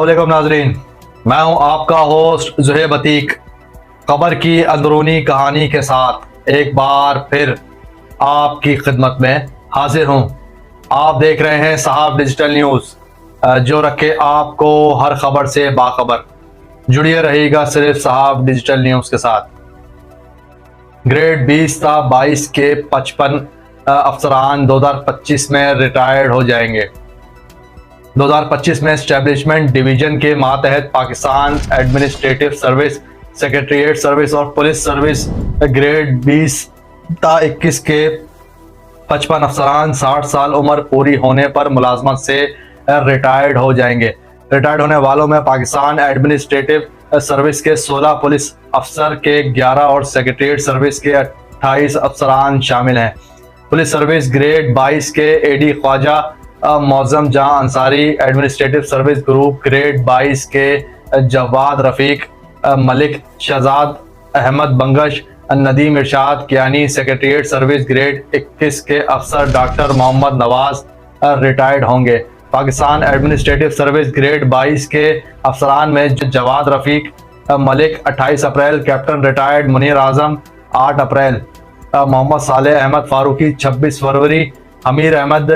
वालेकुम नाजरीन, मैं हूं आपका होस्ट ज़ुहैब अतीक। खबर की अंदरूनी कहानी के साथ एक बार फिर आपकी खिदमत में हाजिर हूं। आप देख रहे हैं साहब डिजिटल न्यूज़, जो रखे आपको हर खबर से बाखबर। जुड़िए रहिएगा सिर्फ साहब डिजिटल न्यूज़ के साथ। ग्रेड 20 था 22 के 55 अफसरान 2025 में रिटायर्ड हो जाएंगे। 2025 में एस्टेब्लिशमेंट डिवीजन के मातहत Pakistan administrative service, secretariat service और पुलिस सर्विस ग्रेड 20 ता 21 के 55 अफसरान 60 साल उम्र पूरी होने पर मुलाजमत से रिटायर्ड हो जाएंगे। रिटायर्ड होने वालों में पाकिस्तान एडमिनिस्ट्रेटिव सर्विस के 16 पुलिस अफसर के 11 और सेक्रेटरीट सर्विस के 28 अफसरान शामिल हैं। पुलिस सर्विस ग्रेड 22 के एडी ख्वाजा मौजम जहां Ansari, administrative service group grade 22 के जवाद रफीक, मलिक शहजाद अहमद बंगश, नदीम इरशाद कियानी, सेक्रेटरीट सर्विस ग्रेड 21 के अफसर डॉक्टर मोहम्मद नवाज रिटायर्ड होंगे। पाकिस्तान एडमिनिस्ट्रेटिव सर्विस ग्रेड 22 के अफसरान में जवाद रफीक मलिक 28 अप्रैल, कैप्टन रिटायर्ड मुनीर आजम 8 अप्रैल, मोहम्मद सालेह अहमद फारूकी 26 फरवरी, हमीर अहमद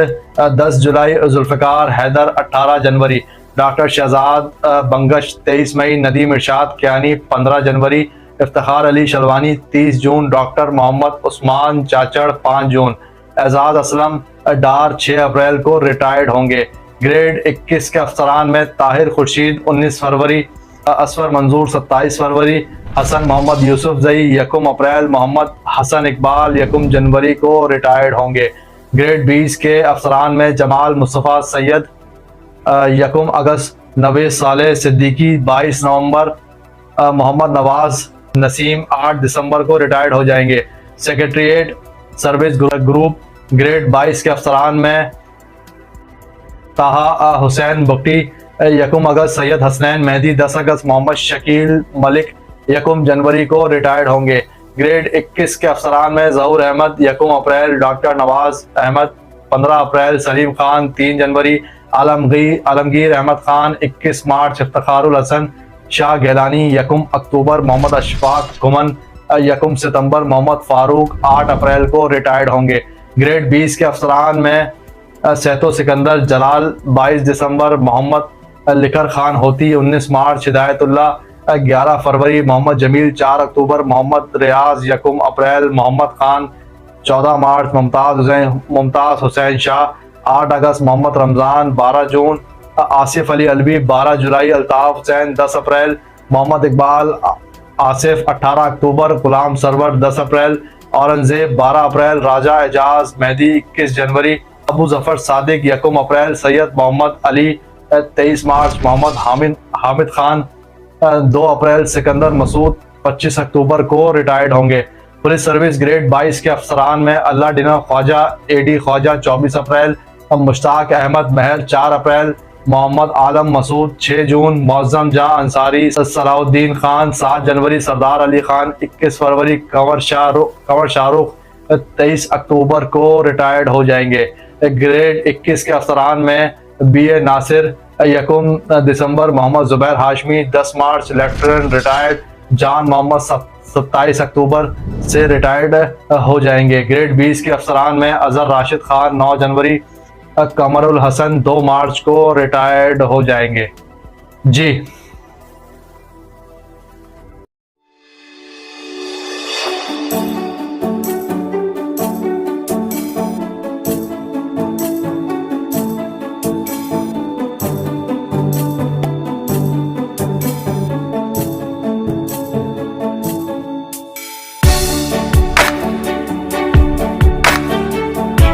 10 जुलाई, जुल्फ़िकार हैदर 18 जनवरी, डॉक्टर शहजाद बंगश 23 मई, नदीम इरशाद कियानी 15 जनवरी, इफ्तिखार अली शलवानी 30 जून, डॉक्टर मोहम्मद उस्मान चाचड़ 5 जून, एजाज असलम डार 6 अप्रैल को रिटायर्ड होंगे। ग्रेड 21 के अफसरान में ताहिर खुर्शीद 19 फरवरी, असफर मंजूर 27 फरवरी, हसन मोहम्मद यूसुफ जई 1 अप्रैल, मोहम्मद हसन इकबाल 1 जनवरी को रिटायर्ड होंगे। ग्रेड 20 के अफसरान में जमाल मुस्तफ़ा सैयद 1 अगस्त, नवेद सालेह सिद्दीकी 22 नवंबर, मोहम्मद नवाज नसीम 8 दिसंबर को रिटायर्ड हो जाएंगे। सेक्रेटरीट सर्विस ग्रुप ग्रेड 22 के अफसरान में ताहा हुसैन बुक्टी 1 अगस्त, सैयद हसनैन मेहदी 10 अगस्त, मोहम्मद शकील मलिक 1 जनवरी को रिटायर्ड होंगे। ग्रेड 21 के अफसरान में जहूर अहमद 1 अप्रैल, डॉक्टर नवाज अहमद 15 अप्रैल, सलीम खान 3 जनवरी, आलमगीर अहमद खान 21 मार्च, इफ्तिखारुल हसन शाह गैलानी 1 अक्टूबर, मोहम्मद अशफाक घुमन 1 सितंबर, मोहम्मद फारूक 8 अप्रैल को रिटायर्ड होंगे। ग्रेड 20 के अफसरान में सहतो सिकंदर जलाल 22 दिसंबर, मोहम्मद लिकर खान होती 19 मार्च, हिदायतुल्लाह 11 फरवरी, मोहम्मद जमील 4 अक्टूबर, मोहम्मद रियाज 1 अप्रैल, मोहम्मद खान 14 मार्च, मुमताज़ हुसैन शाह 8 अगस्त, मोहम्मद रमज़ान 12 जून, आसिफ अली अलवी 12 जुलाई, अल्ताफ हुसैन 10 अप्रैल, मोहम्मद इकबाल आसिफ 18 अक्टूबर, गुलाम सरवर 10 अप्रैल, औरंगजेब 12 अप्रैल, राजा एजाज मेहदी 21 जनवरी, अबू जफर सादिक 1 अप्रैल, सैयद मोहम्मद अली 23 मार्च, मोहम्मद हामिद खान 2 अप्रैल, सिकंदर मसूद 25 अक्टूबर को रिटायर्ड होंगे। पुलिस सर्विस ग्रेड 22 के अफसरान में अल्लाह डिना ख्वाजा एडी ख्वाजा 24 अप्रैल, मुश्ताक अहमद महर 4 अप्रैल, मोहम्मद आलम मसूद 6 जून, मौजम जहां अंसारी सलाउद्दीन खान 7 जनवरी, सरदार अली खान 21 फरवरी, कंवर शाहरुख 23 अक्टूबर को रिटायर्ड हो जाएंगे। ग्रेड 21 के अफसरान में BA नासिर 1 दिसंबर, मोहम्मद जुबैर हाशमी 10 मार्च, लेफ्टिनेंट रिटायर्ड जान मोहम्मद 27 अक्टूबर से रिटायर्ड हो जाएंगे। ग्रेड 20 के अफसरान में अजहर राशिद खान 9 जनवरी, कमरुल हसन 2 मार्च को रिटायर्ड हो जाएंगे। जी।